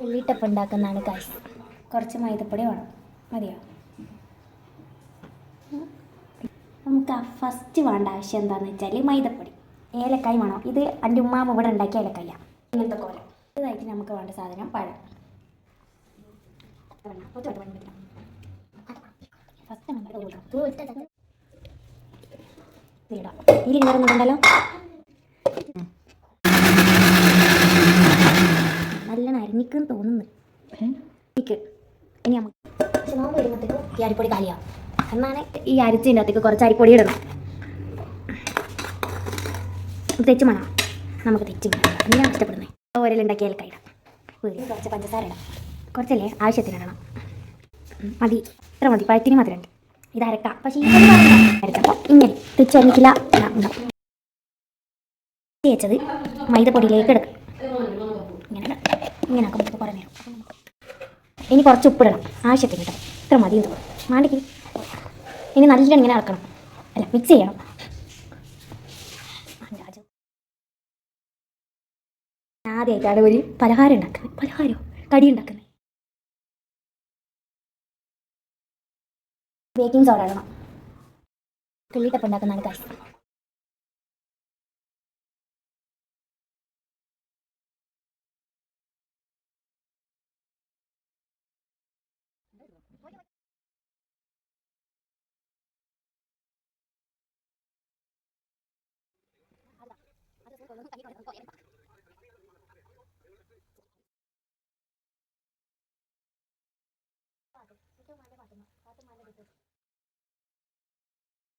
ഉള്ളിട്ടപ്പം ഉണ്ടാക്കുന്നതാണ് കാശ്. കുറച്ച് മൈദപ്പൊടി വേണം. മതിയോ? നമുക്ക് ഫസ്റ്റ് വേണ്ട ആവശ്യം എന്താണെന്ന് വെച്ചാൽ മൈദപ്പൊടി. ഏലക്കായ് വേണം. ഇത് എൻ്റെ ഉമ്മാമ ഇവിടെ ഉണ്ടാക്കിയ ഏലക്കായ. ഇങ്ങനത്തെ കോലം. ഇതായിട്ട് നമുക്ക് വേണ്ട സാധനം പഴം. ഇതിൽ കയറുന്നുണ്ടല്ലോ. നല്ലോണം അരിഞ്ഞിക്കെന്ന് തോന്നുന്നു. ഇനി നമുക്ക് പക്ഷെ നോമ്പ് വരുമ്പോഴത്തേക്കും ഈ അരിപ്പൊടി കാലിയാവും. എന്നാണ് ഈ അരിച്ചതിൻ്റെ അകത്തേക്ക് കുറച്ച് അരിപ്പൊടി ഇടണം. തെച്ച് വേണം. നമുക്ക് തെച്ച് എന്തിനാണ് ഇഷ്ടപ്പെടുന്നത്? ഓരലുണ്ടാക്കിയ ഏലക്കായ ഇടാം. കുറച്ച് പഞ്ചസാര ഇടാം. കുറച്ചല്ലേ ആവശ്യത്തിനിടണം. മതി, ഇത്ര മതി. പഴത്തിന് മധുരമുണ്ട്. ഇത് അരക്കാം. പക്ഷേ അരച്ചപ്പോൾ ഇങ്ങനെ തെച്ച് വന്നിട്ടില്ല. തേച്ചത് മൈദപ്പൊടിയിലേക്ക് എടുക്കാം. ഇങ്ങനെ ഇങ്ങനെ ആക്കുമ്പോൾ കുറേ നേരം. ഇനി കുറച്ച് ഉപ്പിടണം ആവശ്യത്തിന് കേട്ടോ. ഇത്ര മതി തോന്നും മാണ്ടിക്ക്. ഇനി നല്ല ഇങ്ങനെ ഇറക്കണം. അല്ല, മിക്സ് ചെയ്യണം. ആദ്യമായിട്ടാണ് ഒരു പലഹാരം ഉണ്ടാക്കുന്നത്. പലഹാരമോ കടി ഉണ്ടാക്കുന്നത്. ബേക്കിംഗ് സോഡ ഇടണം. ഉള്ളിട്ടപ്പം ഉണ്ടാക്കുന്നതാണ് കാശ്.